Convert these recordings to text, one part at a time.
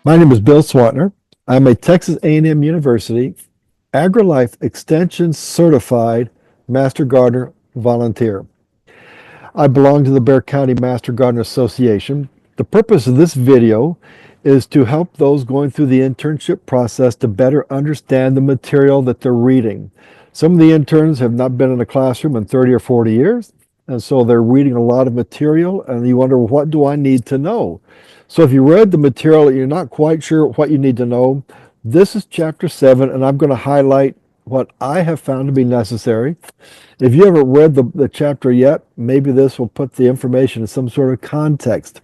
My name is Bill Swatner. I'm a Texas A&M University AgriLife Extension Certified Master Gardener volunteer. I belong to the Bexar County Master Gardener Association. The purpose of this video is to help those going through the internship process to better understand the material that they're reading. Some of the interns have not been in a classroom in 30 or 40 years, and so they're reading a lot of material, and you wonder, what do I need to know? So if you read the material and you're not quite sure what you need to know, this is chapter 7, and I'm going to highlight what I have found to be necessary. If you haven't read the chapter yet, maybe this will put the information in some sort of context.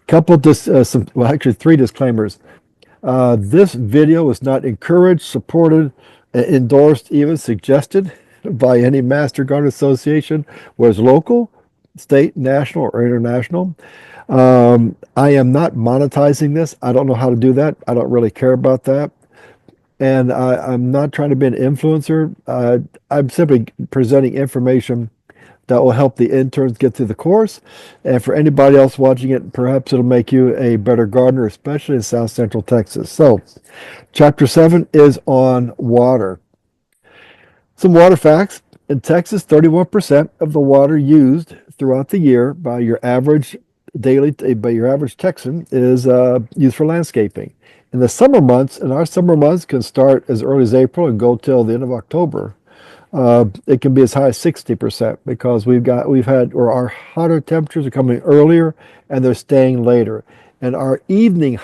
Actually, 3 disclaimers. This video is not encouraged, supported, endorsed, even suggested by any Master Gardener Association, whether it's local, state, national, or international. I am not monetizing this. I don't know how to do that. I don't really care about that. And I'm not trying to be an influencer. I'm simply presenting information that will help the interns get through the course. And for anybody else watching it, perhaps it'll make you a better gardener, especially in South Central Texas. So, chapter 7 is on water. Some water facts. In Texas, 31% of the water used throughout the year by your average Texan is used for landscaping. In the summer months, and our summer months can start as early as April and go till the end of October. It can be as high as 60% because our hotter temperatures are coming earlier and they're staying later. And our evening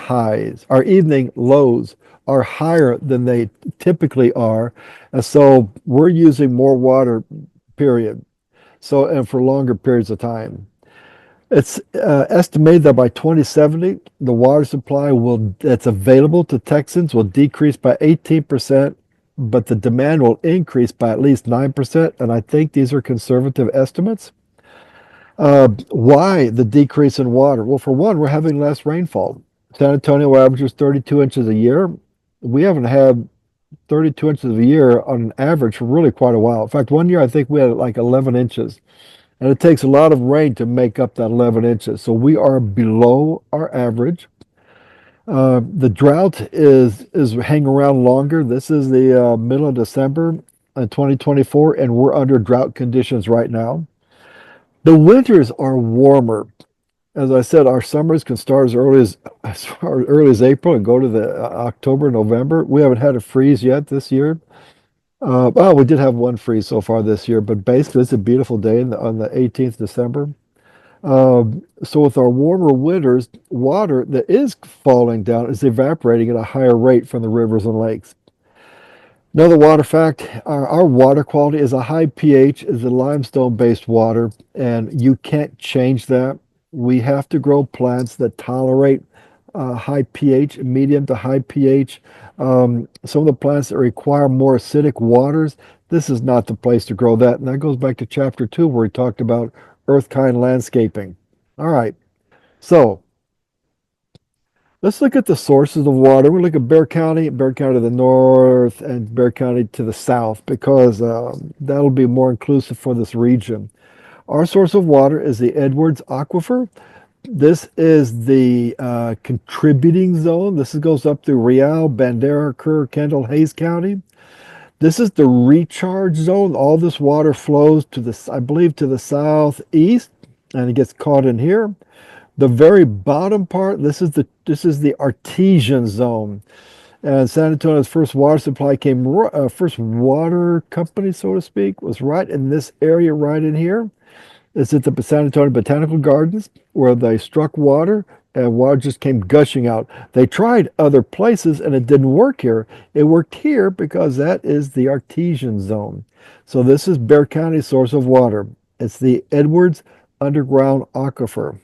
lows are higher than they typically are. And so we're using more water, period. So, and for longer periods of time. It's estimated that by 2070, the water supply that's available to Texans will decrease by 18%, but the demand will increase by at least 9%, and I think these are conservative estimates. Why the decrease in water? Well, for one, we're having less rainfall. San Antonio averages 32 inches a year. We haven't had 32 inches a year on an average for really quite a while. In fact, one year I think we had like 11 inches. And it takes a lot of rain to make up that 11 inches. So we are below our average. The drought is hanging around longer. This is the middle of December in 2024, and we're under drought conditions right now. The winters are warmer. As I said, our summers can start as early as April and go to the October, November. We haven't had a freeze yet this year. Well, we did have one freeze so far this year, but basically it's a beautiful day on the 18th December. So with our warmer winters, water that is falling down is evaporating at a higher rate from the rivers and lakes. Another water fact, our water quality is a high pH, is a limestone-based water, and you can't change that. We have to grow plants that tolerate high pH, medium to high pH. Some of the plants that require more acidic waters, this is not the place to grow that. And that goes back to chapter 2 where we talked about earth-kind landscaping. All right, so let's look at the sources of water. We'll look at Bexar County to the north, and Bexar County to the south, because that'll be more inclusive for this region. Our source of water is the Edwards Aquifer. This is the contributing zone. This goes up through Real, Bandera, Kerr, Kendall, Hays County. This is the recharge zone. All this water flows to I believe, to the southeast, and it gets caught in here. The very bottom part, this is the artesian zone. And San Antonio's first water supply first water company, so to speak, was right in this area right in here. It's at the San Antonio Botanical Gardens where they struck water and water just came gushing out. They tried other places and it didn't work here. It worked here because that is the artesian zone. So this is Bexar County's source of water. It's the Edwards Underground Aquifer.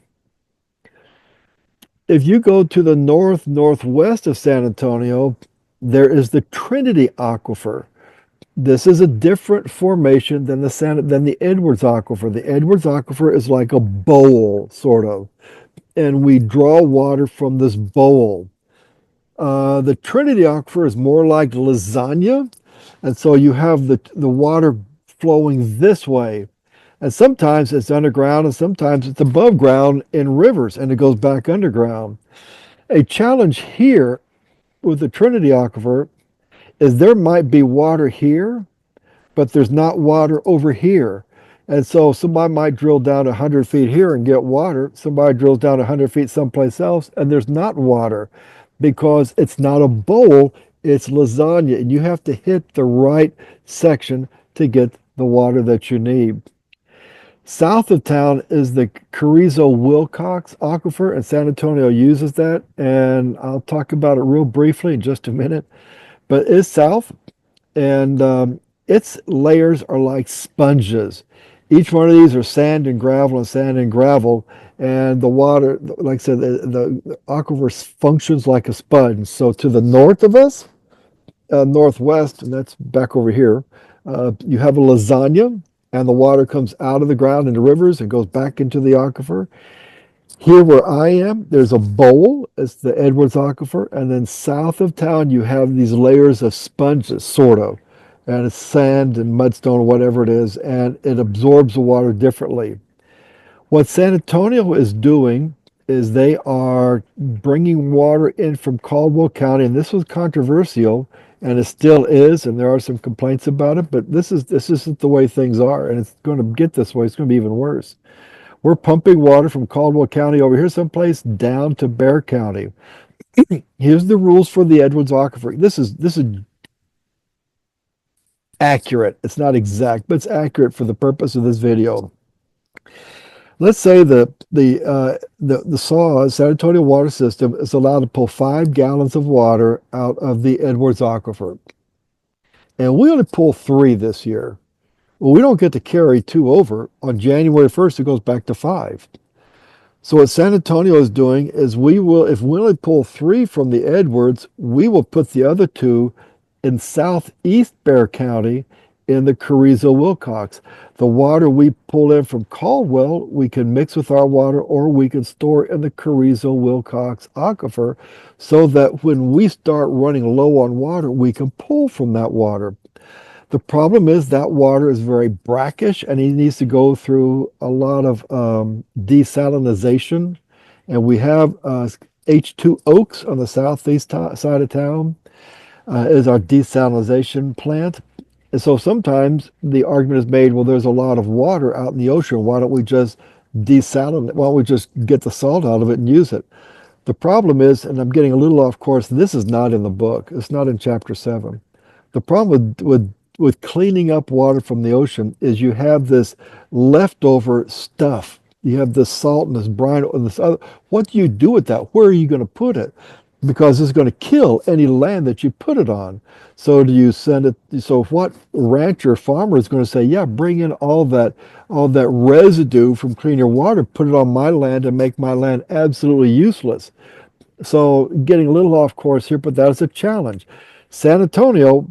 If you go to the northwest of San Antonio, there is the Trinity Aquifer. This is a different formation than the Edwards Aquifer. The Edwards Aquifer is like a bowl, sort of, and we draw water from this bowl. The Trinity Aquifer is more like lasagna, and so you have the water flowing this way. And sometimes it's underground, and sometimes it's above ground in rivers, and it goes back underground. A challenge here with the Trinity Aquifer is there might be water here, but there's not water over here. And so somebody might drill down 100 feet here and get water. Somebody drills down 100 feet someplace else and there's not water because it's not a bowl, it's lasagna. And you have to hit the right section to get the water that you need. South of town is the Carrizo Wilcox Aquifer, and San Antonio uses that. And I'll talk about it real briefly in just a minute. But it's south, and its layers are like sponges. Each one of these are sand and gravel and sand and gravel, and the water, like I said, the aquifer functions like a sponge. So to the north of us, northwest, and that's back over here, you have a lasagna, and the water comes out of the ground into rivers and goes back into the aquifer. Here where I am, there's a bowl. It's the Edwards Aquifer. And then south of town, you have these layers of sponges, sort of. And it's sand and mudstone or whatever it is, and it absorbs the water differently. What San Antonio is doing is they are bringing water in from Caldwell County, and this was controversial, and it still is, and there are some complaints about it, but this isn't the way things are, and it's going to get this way. It's going to be even worse. We're pumping water from Caldwell County over here someplace down to Bexar County. Here's the rules for the Edwards Aquifer. This is accurate. It's not exact, but it's accurate for the purpose of this video. Let's say the SAW San Antonio water system is allowed to pull 5 gallons of water out of the Edwards Aquifer, and we only pull 3 this year. Well, we don't get to carry 2 over. On January 1st, it goes back to 5. So what San Antonio is doing is if we only pull 3 from the Edwards, we will put the other 2 in southeast Bexar County in the Carrizo Wilcox. The water we pull in from Caldwell, we can mix with our water or we can store in the Carrizo Wilcox Aquifer so that when we start running low on water, we can pull from that water. The problem is that water is very brackish and it needs to go through a lot of desalinization. And we have H2 Oaks on the southeast side of town is our desalinization plant. And so sometimes the argument is made, well, there's a lot of water out in the ocean. Why don't we just desalinate? Why don't we just get the salt out of it and use it? The problem is, and I'm getting a little off course, this is not in the book. It's not in chapter 7. The problem with cleaning up water from the ocean is you have this leftover stuff. You have this salt and this brine and this other. What do you do with that? Where are you going to put it? Because it's going to kill any land that you put it on. So do you send it? So what rancher farmer is going to say, yeah, bring in all that residue from cleaner water, put it on my land and make my land absolutely useless. So getting a little off course here, but that is a challenge. San Antonio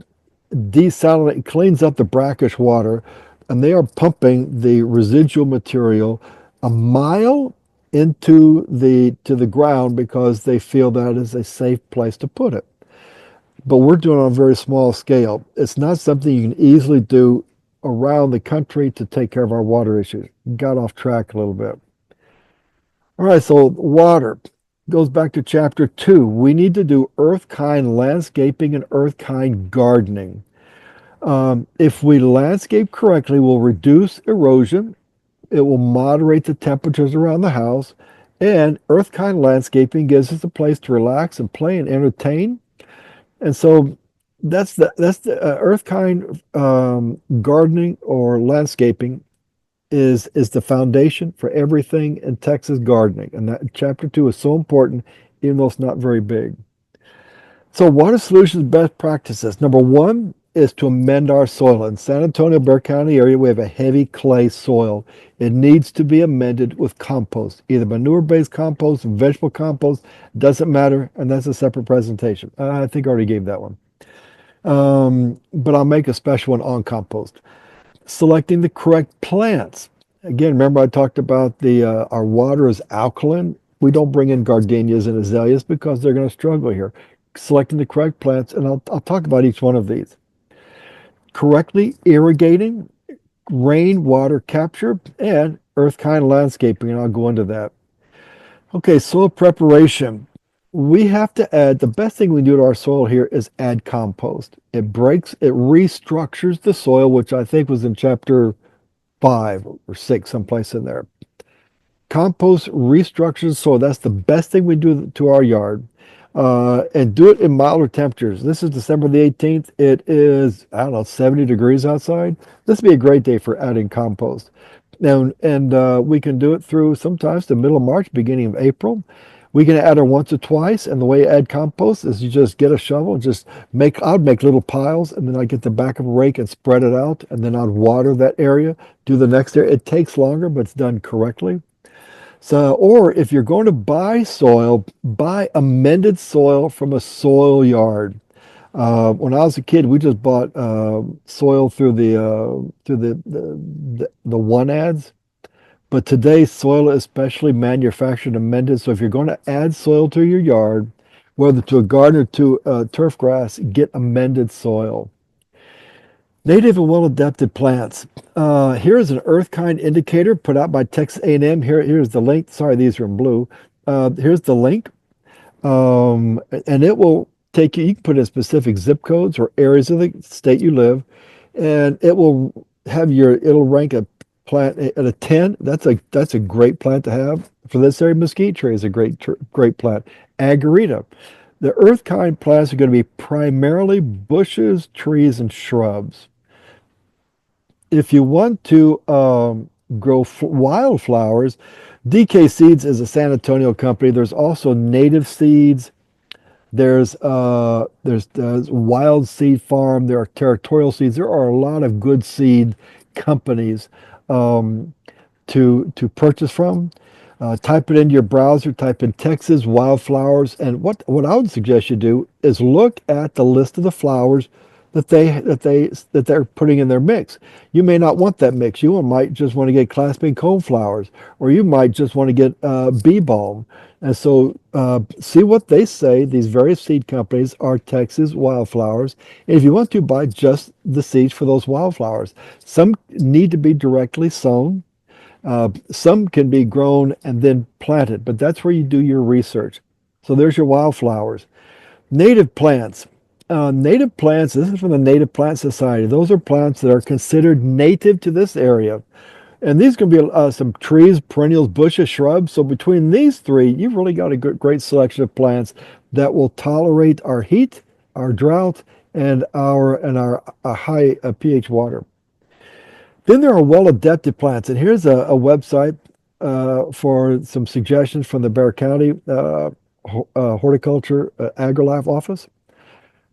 cleans up the brackish water, and they are pumping the residual material a mile into the ground because they feel that is a safe place to put it. But we're doing it on a very small scale. It's not something you can easily do around the country to take care of our water issues. Got off track a little bit. All right, so water goes back to chapter 2. We need to do earth-kind landscaping and earth-kind gardening. If we landscape correctly, we'll reduce erosion. It will moderate the temperatures around the house, and earth-kind landscaping gives us a place to relax and play and entertain. And so that's the earth-kind gardening or landscaping is the foundation for everything in Texas gardening. And that chapter 2 is so important, even though it's not very big. So water solutions best practices. Number 1 is to amend our soil. In San Antonio, Bexar County area, we have a heavy clay soil. It needs to be amended with compost, either manure-based compost, vegetable compost, doesn't matter, and that's a separate presentation. I think I already gave that one. But I'll make a special one on compost. Selecting the correct plants. Again, remember I talked about our water is alkaline. We don't bring in gardenias and azaleas because they're going to struggle here. Selecting the correct plants, and I'll talk about each one of these. Correctly irrigating, rainwater capture, and earth-kind landscaping, and I'll go into that. Okay, soil preparation. We have to add, the best thing we can do to our soil here is add compost. It restructures the soil, which I think was in chapter 5 or 6, someplace in there. Compost restructures soil. That's the best thing we do to our yard. And do it in milder temperatures. This is December the 18th. It is, I don't know, 70 degrees outside. This would be a great day for adding compost. Now, and we can do it through sometimes the middle of March, beginning of April. We can add it once or twice. And the way you add compost is you just get a shovel, I'd make little piles, and then I get the back of a rake and spread it out. And then I'd water that area, do the next area. It takes longer, but it's done correctly. So, or if you're going to buy soil, buy amended soil from a soil yard. When I was a kid, we just bought soil through the one ads. But today, soil is specially manufactured and amended. So if you're going to add soil to your yard, whether to a garden or to turf grass, get amended soil. Native and well-adapted plants. Here is an earth kind indicator put out by Texas A&M. Here's the link. Sorry, these are in blue. Here's the link. And it will take you, you can put in specific zip codes or areas of the state you live, and it will it'll rank a plant at a 10. That's a great plant to have. For this area, mesquite tree is a great plant. Agarita. The earth kind plants are going to be primarily bushes, trees, and shrubs. If you want to grow wildflowers, DK Seeds is a San Antonio company. There's also Native Seeds. There's Wild Seed Farm. There are Territorial Seeds. There are a lot of good seed companies um, to purchase from. Type it into your browser. Type in Texas wildflowers, and what I would suggest you do is look at the list of the flowers that they're putting in their mix. You may not want that mix. You might just want to get clasping cone flowers, or you might just want to get bee balm. And so see what they say. These various seed companies are Texas wildflowers. And if you want to, buy just the seeds for those wildflowers. Some need to be directly sown. Some can be grown and then planted, but that's where you do your research. So there's your wildflowers. Native plants. Native plants, this is from the Native Plant Society. Those are plants that are considered native to this area. And these can be some trees, perennials, bushes, shrubs. So between these three, you've really got a great selection of plants that will tolerate our heat, our drought, and our high pH water. Then there are well-adapted plants. And here's a website for some suggestions from the Bexar County Horticulture AgriLife office.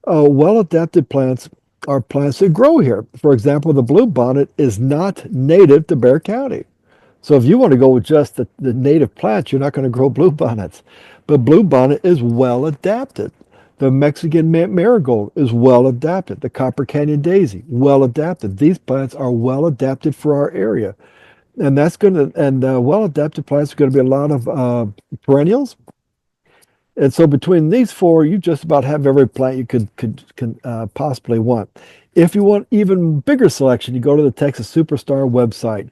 Well-adapted plants are plants that grow here. For example, the bluebonnet is not native to Bexar County. So if you want to go with just the native plants, you're not going to grow bluebonnets. But bluebonnet is well adapted. The Mexican marigold is well adapted. The Copper Canyon daisy, well adapted. These plants are well adapted for our area. And well adapted plants are going to be a lot of perennials. And so between these four, you just about have every plant you could possibly want. If you want even bigger selection, you go to the Texas Superstar website.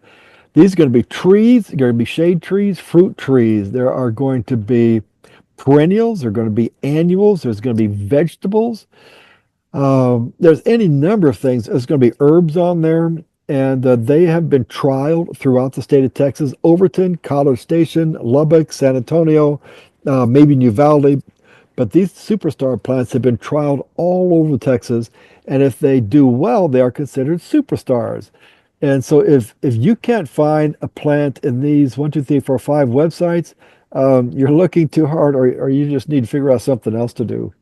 These are going to be trees, they're going to be shade trees, fruit trees. There are going to be perennials, there are going to be annuals, there's going to be vegetables. There's any number of things. There's going to be herbs on there, and they have been trialed throughout the state of Texas. Overton, College Station, Lubbock, San Antonio, maybe Uvalde. But these superstar plants have been trialed all over Texas, and if they do well, they are considered superstars. And so if you can't find a plant in these 1, 2, 3, 4, 5 websites, you're looking too hard, or you just need to figure out something else to do.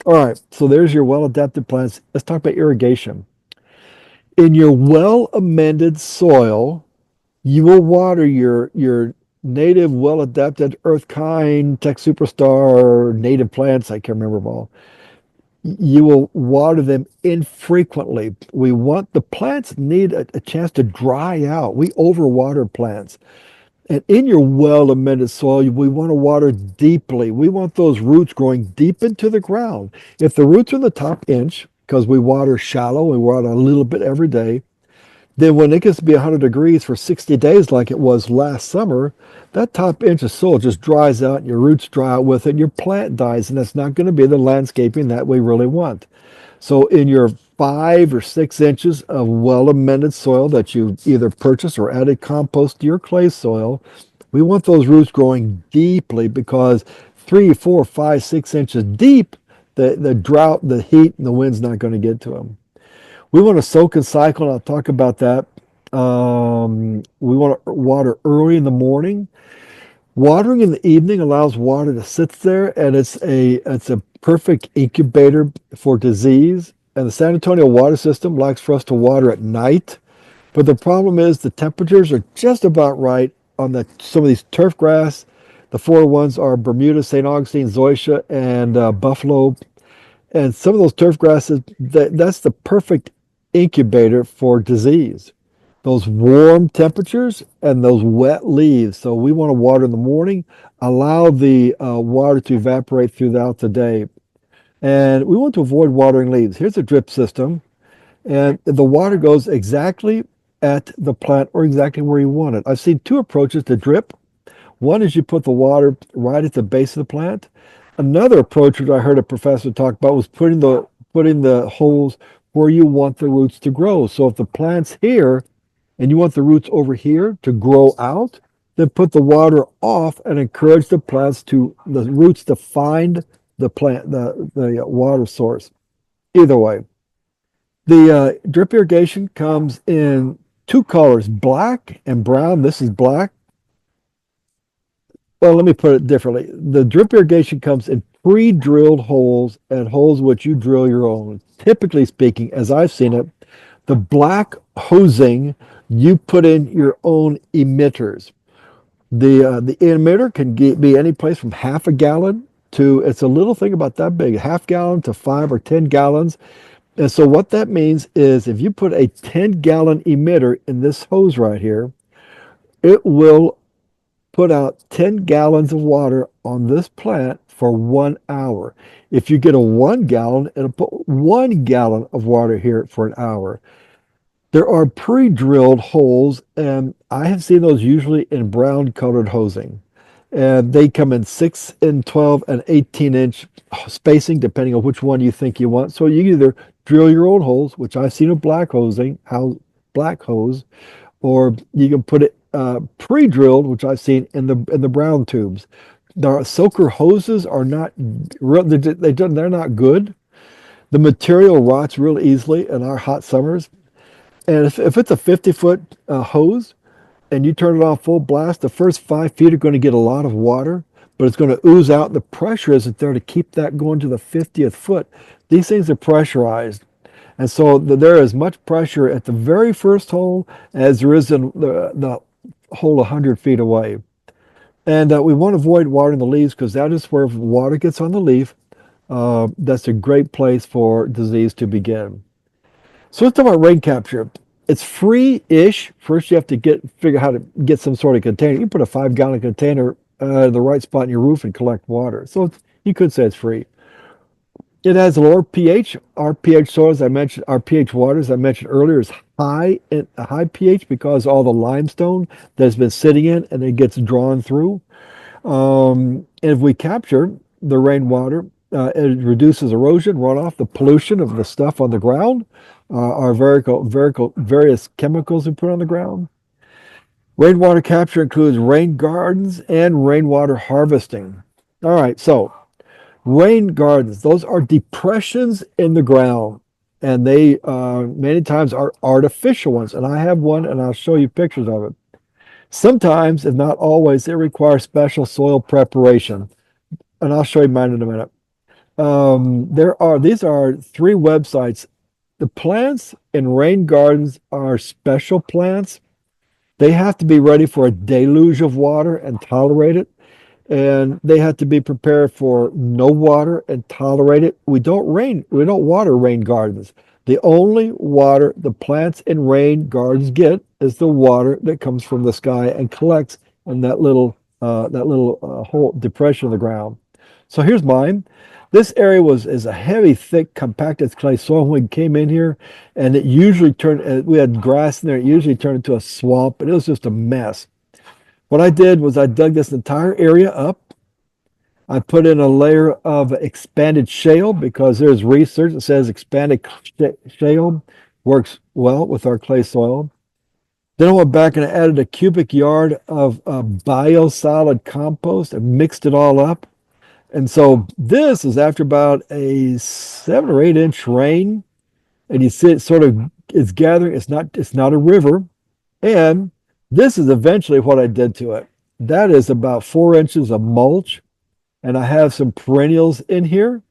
All right, so there's your well-adapted plants. Let's talk about irrigation. In your well-amended soil, you will water your native, well-adapted, earth kind, Tech Superstar, native plants. I can't remember them all. You will water them infrequently. We want the plants need a chance to dry out. We overwater plants. And in your well-amended soil, we want to water deeply. We want those roots growing deep into the ground. If the roots are in the top inch, because we water shallow, we water a little bit every day, Then when it gets to be 100 degrees for 60 days like it was last summer, that top inch of soil just dries out and your roots dry out with it and your plant dies. And that's not going to be the landscaping that we really want. So in your 5 or 6 inches of well-amended soil that you either purchased or added compost to your clay soil, we want those roots growing deeply because 3, 4, 5, 6 inches deep, the drought, the heat, and the wind's not going to get to them. We want to soak and cycle, and I'll talk about that. We want to water early in the morning. Watering in the evening allows water to sit there, and it's a perfect incubator for disease. And the San Antonio water system likes for us to water at night, but the problem is the temperatures are just about right on some of these turf grass. The four ones are Bermuda, St. Augustine, Zoysia, and Buffalo. And some of those turf grasses, that's the perfect incubator for disease. Those warm temperatures and those wet leaves. So we want to water in the morning, allow the water to evaporate throughout the day. And we want to avoid watering leaves. Here's a drip system, and the water goes exactly at the plant or exactly where you want it. I've seen two approaches to drip. One is you put the water right at the base of the plant. Another approach, which I heard a professor talk about, was putting the holes where you want the roots to grow. So if the plant's here and you want the roots over here to grow out, then put the water off and encourage the roots to find the water source. Either way, the drip irrigation comes in two colors, black and brown. This is black. Well, let me put it differently. The drip irrigation comes in pre-drilled holes and holes which you drill your own. Typically speaking, as I've seen it, the black hosing, you put in your own emitters. The emitter can be any place from half a gallon to, it's a little thing about that big, half gallon to 5 or 10 gallons. And so what that means is if you put a 10-gallon emitter in this hose right here, it will put out 10 gallons of water on this plant for 1 hour. If you get a 1 gallon, it'll put 1 gallon of water here for an hour. There are pre-drilled holes, and I have seen those usually in brown colored hosing. And they come in 6 and 12 and 18-inch spacing, depending on which one you think you want. So you either drill your own holes, which I've seen with black hose, or you can put it pre-drilled, which I've seen in the brown tubes. The soaker hoses are not they're not good. The material rots real easily in our hot summers. And if it's a 50-foot hose and you turn it on full blast, the first 5 feet are going to get a lot of water, but it's going to ooze out. The pressure isn't there to keep that going to the 50th foot. These things are pressurized. And so there is much pressure at the very first hole as there is in the hole 100 feet away. And we want to avoid watering the leaves because that is where water gets on the leaf. That's a great place for disease to begin. So let's talk about rain capture. It's free-ish. First, you have to figure out how to get some sort of container. You put a 5-gallon container in the right spot in your roof and collect water. So you could say it's free. It has a lower pH. Our pH soil, as I mentioned, our pH water, as I mentioned earlier, is high pH because all the limestone that's been sitting in and it gets drawn through. And if we capture the rainwater, it reduces erosion, runoff, the pollution of the stuff on the ground, our various chemicals we put on the ground. Rainwater capture includes rain gardens and rainwater harvesting. All right, so rain gardens, those are depressions in the ground, and they many times are artificial ones. And I have one, and I'll show you pictures of it. Sometimes, if not always, it requires special soil preparation, and I'll show you mine in a minute. These are 3 websites. The plants in rain gardens are special plants. They have to be ready for a deluge of water and tolerate it. And they have to be prepared for no water and tolerate it. We don't water rain gardens. The only water the plants in rain gardens get is the water that comes from the sky and collects in that little hole depression in the ground. So here's mine. This area is a heavy, thick, compacted clay soil when we came in here, and it usually turned. We had grass in there. It usually turned into a swamp, and it was just a mess. What I did was I dug this entire area up. I put in a layer of expanded shale because there's research that says expanded shale works well with our clay soil. Then I went back and I added a cubic yard of biosolid compost and mixed it all up. And so this is after about a 7 or 8 inch rain, and you see it sort of it's gathering. It's not a river. And this is eventually what I did to it. That is about 4 inches of mulch, and I have some perennials in here.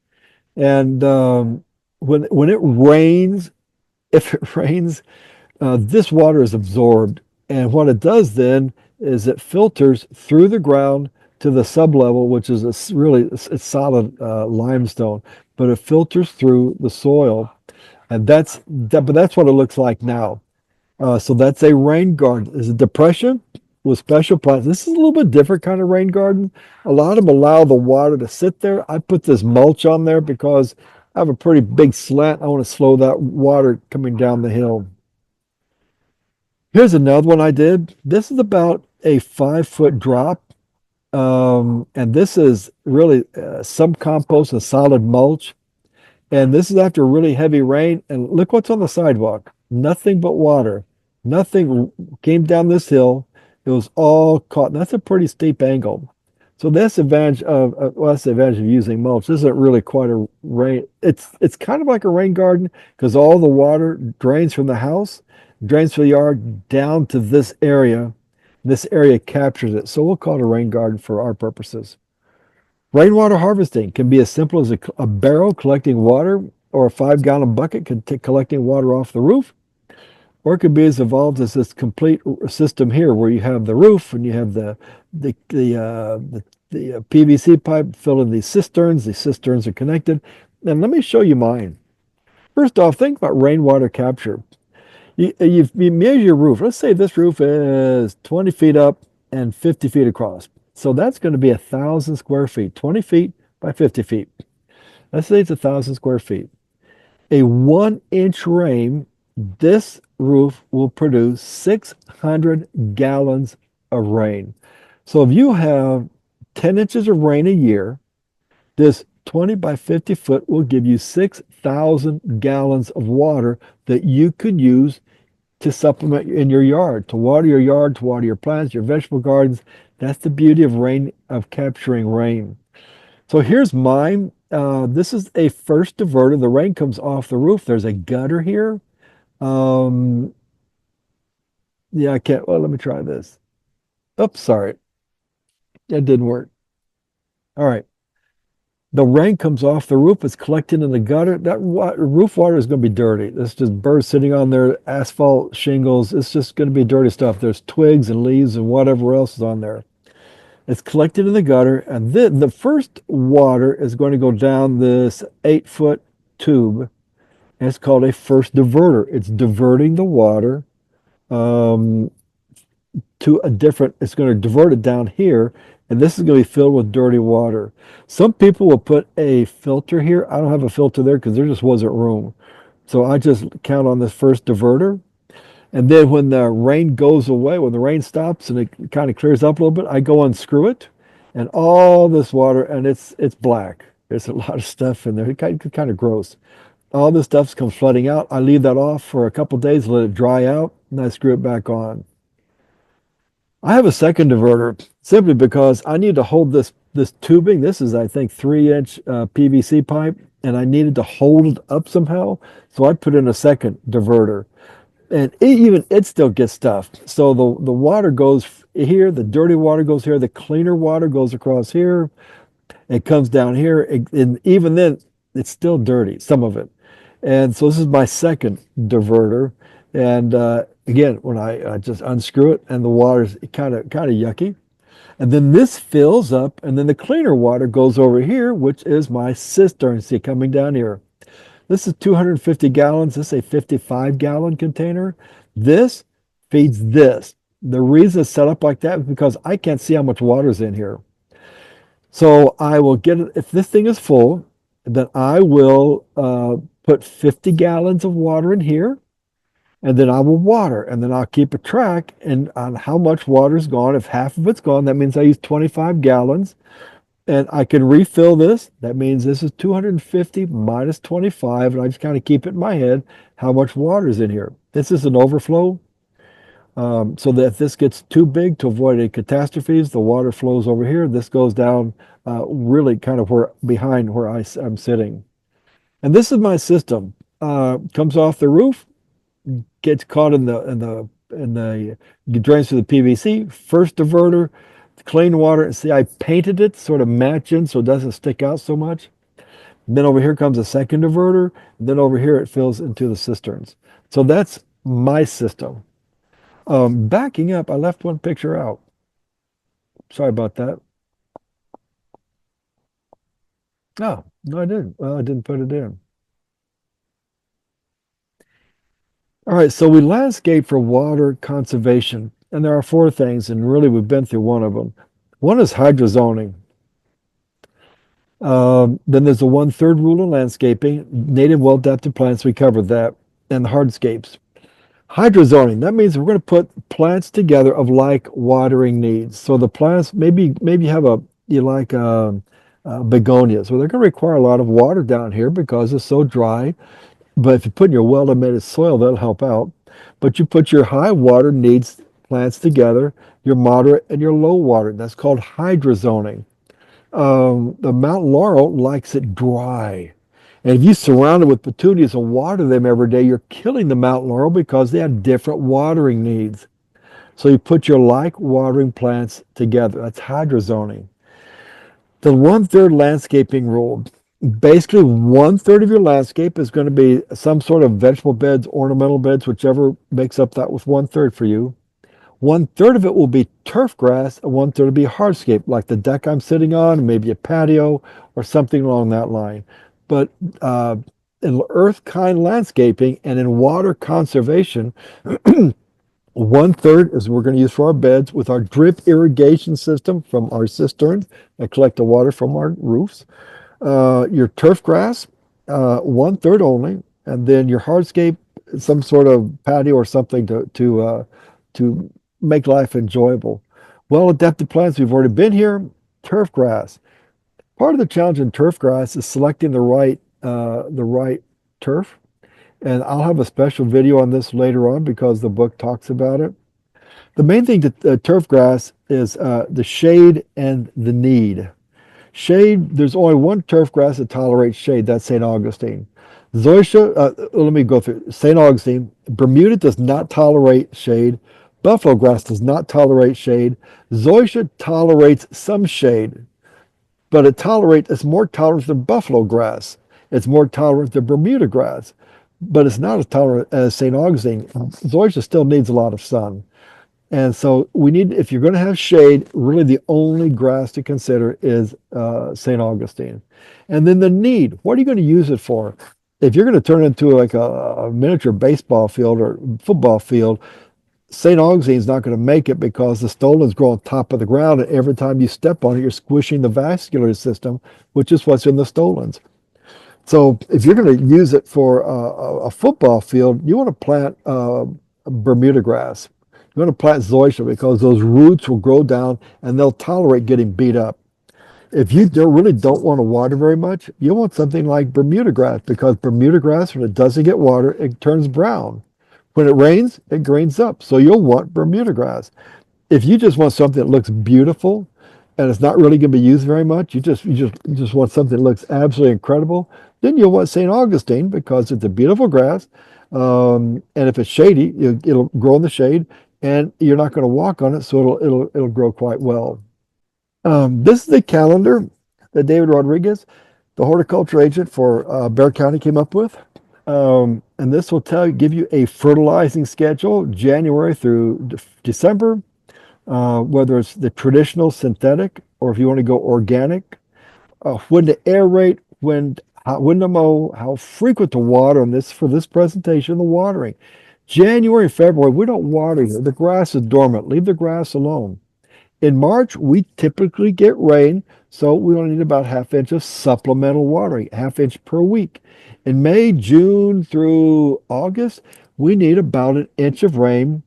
And when it rains, if it rains, this water is absorbed, and what it does then is it filters through the ground to the sublevel, which is really it's solid limestone, but it filters through the soil, and that's that. But that's what it looks like now. So that's a rain garden. Is a depression with special plants. This is a little bit different kind of rain garden. A lot of them allow the water to sit there. I put this mulch on there because I have a pretty big slant. I want to slow that water coming down the hill. Here's another one I did. This is about a 5 foot drop. And this is really some compost and solid mulch. And this is after really heavy rain. And look what's on the sidewalk. Nothing but water. Nothing came down this hill. It was all caught. That's a pretty steep angle. So that's the advantage of well, that's the advantage of using mulch. This isn't really quite a rain. It's kind of like a rain garden because all the water drains from the house, drains from the yard down to this area. This area captures it. So we'll call it a rain garden for our purposes. Rainwater harvesting can be as simple as a barrel collecting water, or a 5 gallon bucket collecting water off the roof, or it could be as evolved as this complete system here, where you have the roof and you have the PVC pipe filling these cisterns. These cisterns are connected. And let me show you mine. First off, think about rainwater capture. You measure your roof. Let's say this roof is 20 feet up and 50 feet across. So that's going to be 1,000 square feet, 20 feet by 50 feet. Let's say it's 1,000 square feet. A 1 inch rain, this roof will produce 600 gallons of rain. So if you have 10 inches of rain a year, this 20 by 50 foot will give you 6,000 gallons of water that you could use to supplement in your yard, to water your yard, to water your plants, your vegetable gardens. That's the beauty of rain, of capturing rain. So here's mine. This is a first diverter. The rain comes off the roof. There's a gutter here. Um, yeah, I can't. Well, let me try this. Oops, sorry. That didn't work. All right. The rain comes off the roof. It's collecting in the gutter. That roof water is going to be dirty. It's just birds sitting on their asphalt shingles. It's just going to be dirty stuff. There's twigs and leaves and whatever else is on there. It's collected in the gutter, and then the first water is going to go down this 8 foot tube, and it's called a first diverter. It's diverting the water um, to a different, it's going to divert it down here, and this is going to be filled with dirty water. Some people will put a filter here. I don't have a filter there because there just wasn't room. So I just count on this first diverter. And then when the rain goes away, when the rain stops and it kind of clears up a little bit, I go unscrew it, and all this water, and it's black. There's a lot of stuff in there. It's kind of gross. All this stuff comes flooding out. I leave that off for a couple of days, let it dry out, and I screw it back on. I have a second diverter simply because I need to hold this tubing. This is, I think, 3 inch PVC pipe, and I needed to hold it up somehow. So I put in a second diverter, and even it still gets stuffed. So the water goes here, the dirty water goes here, the cleaner water goes across here, it comes down here, and even then, it's still dirty, some of it. And so this is my second diverter. And again, when I just unscrew it, and the water's kind of yucky. And then this fills up, and then the cleaner water goes over here, which is my cistern. See, coming down here. This is 250 gallons. This is a 55-gallon container. This feeds this. The reason it's set up like that is because I can't see how much water is in here. So I will get it if this thing is full, then I will put 50 gallons of water in here, and then I will water, and then I'll keep a track and on how much water is gone. If half of it's gone, that means I use 25 gallons, and I can refill this. That means this is 250 minus 25, and I just kind of keep it in my head how much water is in here. This is an overflow, so that if this gets too big to avoid any catastrophes, the water flows over here. This goes down really kind of where behind where I'm sitting. And this is my system. Comes off the roof, gets caught in the drains through the PVC. First diverter, clean water. And see, I painted it sort of matching so it doesn't stick out so much. And then over here comes a second diverter. And then over here it fills into the cisterns. So that's my system. Backing up, I left one picture out. Sorry about that. Oh, no, I didn't. Well, I didn't put it in. All right, so we landscape for water conservation, and there are four things, and really we've been through one of them. One is hydrozoning. Then there's the one-third rule of landscaping, native well-adapted plants, we covered that, and the hardscapes. Hydrozoning, that means we're going to put plants together of like watering needs. So the plants, maybe you have you like begonias, well, they're going to require a lot of water down here because it's so dry. But if you put in your well-amended soil, that'll help out. But you put your high water needs plants together, your moderate and your low water. That's called hydrozoning. The mountain laurel likes it dry. And if you surround it with petunias and water them every day, you're killing the mountain laurel because they have different watering needs. So you put your like watering plants together. That's hydrozoning. The one-third landscaping rule. Basically, one-third of your landscape is going to be some sort of vegetable beds, ornamental beds, whichever makes up that with one-third for you. One-third of it will be turf grass, and one-third will be hardscape, like the deck I'm sitting on, maybe a patio or something along that line. But in earth-kind landscaping and in water conservation, one-third is we're going to use for our beds with our drip irrigation system from our cisterns that collect the water from our roofs. Your turf grass, one-third only, and then your hardscape, some sort of patio or something to make life enjoyable. Well-adapted plants, we've already been here. Turf grass. Part of the challenge in turf grass is selecting the right turf. And I'll have a special video on this later on because the book talks about it. The main thing to turf grass is the shade and the need. Shade, there's only one turf grass that tolerates shade. That's St. Augustine. Zoysia, let me go through. St. Augustine, Bermuda does not tolerate shade. Buffalo grass does not tolerate shade. Zoysia tolerates some shade, but it's more tolerant than buffalo grass. It's more tolerant than Bermuda grass, but it's not as tolerant as St. Augustine. Zoysia still needs a lot of sun. And so if you're going to have shade, really the only grass to consider is St. Augustine. And then the need, what are you going to use it for? If you're going to turn it into like a miniature baseball field or football field, St. Augustine's not going to make it because the stolons grow on top of the ground, and every time you step on it, you're squishing the vascular system, which is what's in the stolons. So if you're going to use it for a football field, you want to plant Bermuda grass. You want to plant zoysia because those roots will grow down and they'll tolerate getting beat up. If you really don't want to water very much, you want something like Bermuda grass because Bermuda grass, when it doesn't get water, it turns brown. When it rains, it greens up. So you'll want Bermuda grass. If you just want something that looks beautiful and it's not really going to be used very much, you just want something that looks absolutely incredible, then you'll want St. Augustine because it's a beautiful grass. And if it's shady, it'll grow in the shade and you're not going to walk on it, so it'll grow quite well. This is the calendar that David Rodriguez, the horticulture agent for Bexar County, came up with. And this will give you a fertilizing schedule, January through December, whether it's the traditional synthetic or if you want to go organic, when to aerate, when to mow, how frequent to water, and this for this presentation, the watering. January, February, we don't water here. The grass is dormant. Leave the grass alone. In March, we typically get rain, so we only need about half inch of supplemental watering, half inch per week. In May, June through August, we need about an inch of rain,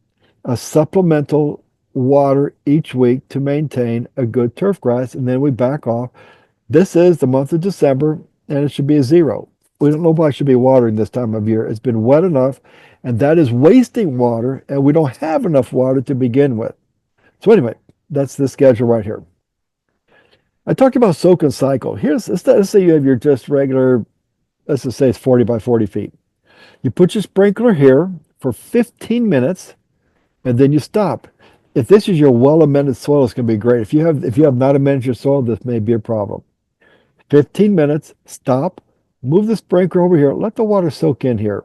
a supplemental water each week to maintain a good turf grass, and then we back off. This is the month of December, and it should be a zero. We don't know why I should be watering this time of year. It's been wet enough, and that is wasting water, and we don't have enough water to begin with. So anyway, that's the schedule right here. I talked about soak and cycle. Let's say you have your just regular, let's just say it's 40 by 40 feet. You put your sprinkler here for 15 minutes, and then you stop. If this is your well-amended soil, it's going to be great. If you have not amended your soil, this may be a problem. 15 minutes, stop, move the sprinkler over here, let the water soak in here.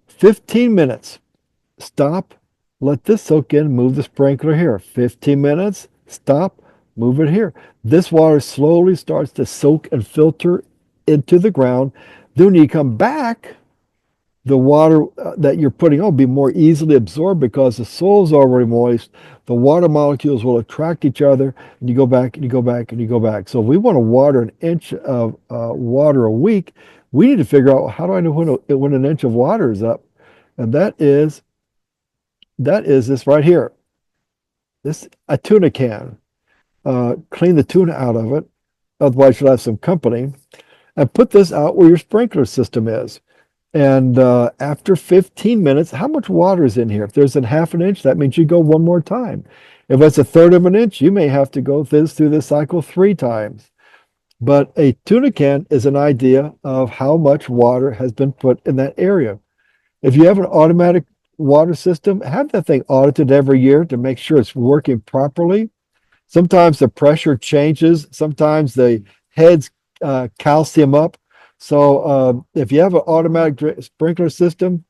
15 minutes, stop, let this soak in, move the sprinkler here. 15 minutes, stop, move it here. This water slowly starts to soak and filter into the ground. Then when you come back, the water that you're putting on will be more easily absorbed because the soil is already moist. The water molecules will attract each other, and you go back and you go back and you go back. So if we want to water an inch of water a week, we need to figure out, how do I know when an inch of water is up? And that is this right here. This a tuna can. Clean the tuna out of it, otherwise you'll have some company, and put this out where your sprinkler system is. And after 15 minutes, how much water is in here? If there's a half an inch, that means you go one more time. If it's a third of an inch, you may have to go through this cycle 3 times. But a tuna can is an idea of how much water has been put in that area. If you have an automatic water system, have that thing audited every year to make sure it's working properly. Sometimes the pressure changes. Sometimes the heads calcium up. So if you have an automatic sprinkler system,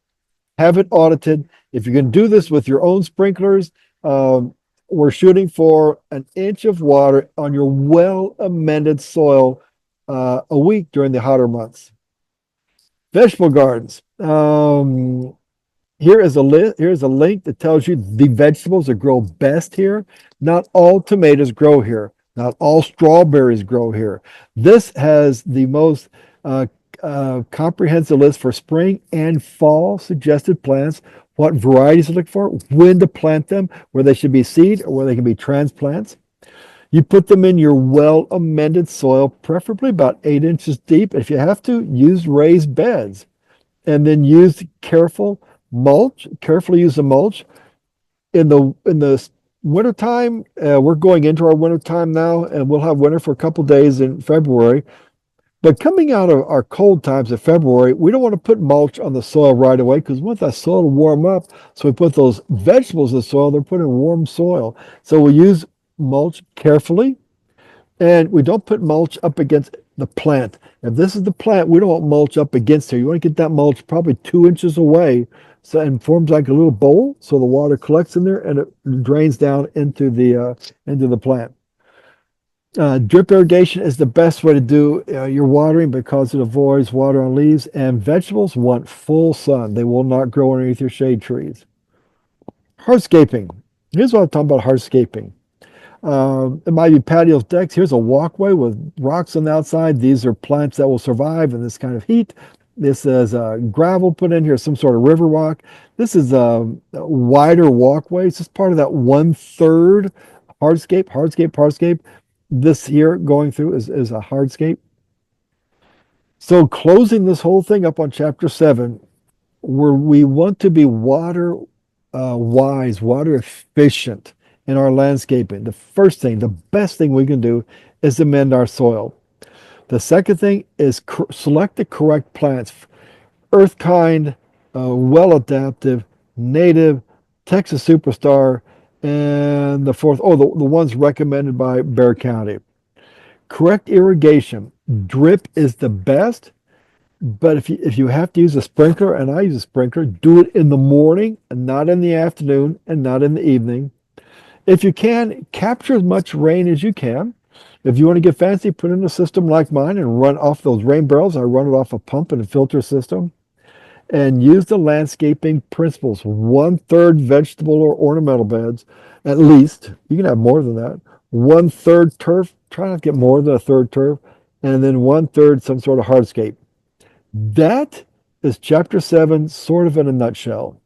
have it audited. If you can do this with your own sprinklers, we're shooting for an inch of water on your well-amended soil a week during the hotter months. Vegetable gardens. Here's a link that tells you the vegetables that grow best here. Not all tomatoes grow here. Not all strawberries grow here. This has the most comprehensive list for spring and fall suggested plants, what varieties to look for, when to plant them, where they should be seed or where they can be transplants. You put them in your well-amended soil, preferably about 8 inches deep. If you have to, use raised beds, and then use carefully use the mulch. In the wintertime, we're going into our wintertime now, and we'll have winter for a couple days in February. But coming out of our cold times of February, we don't want to put mulch on the soil right away because we want that soil to warm up. So we put those vegetables in the soil, they're put in warm soil. So we use mulch carefully, and we don't put mulch up against the plant. If this is the plant, we don't want mulch up against here. You want to get that mulch probably 2 inches away, so and forms like a little bowl, so the water collects in there and it drains down into the plant. Drip irrigation is the best way to do your watering because it avoids water on leaves, and vegetables want full sun. They will not grow underneath your shade trees. Hardscaping. Here's what I'm talking about, hardscaping. It might be patios, decks. Here's a walkway with rocks on the outside. These are plants that will survive in this kind of heat. This is gravel put in here, some sort of river rock. This is a wider walkway. This is part of that 1/3 hardscape. This here going through is a hardscape. So closing this whole thing up on chapter 7, where we want to be water wise, water efficient in our landscaping. The best thing we can do is amend our soil. The second thing is select the correct plants. Earth kind, well adaptive, native, Texas Superstar, and the fourth, the ones recommended by Bexar County. Correct irrigation. Drip is the best, but if you have to use a sprinkler, and I use a sprinkler, do it in the morning and not in the afternoon and not in the evening. If you can, capture as much rain as you can. If you want to get fancy, put in a system like mine and run off those rain barrels. I run it off a pump and a filter system. and use the landscaping principles. 1/3 vegetable or ornamental beds, at least. You can have more than that. 1/3 turf. Try not to get more than a third turf, and then 1/3 some sort of hardscape. That is chapter 7, sort of in a nutshell.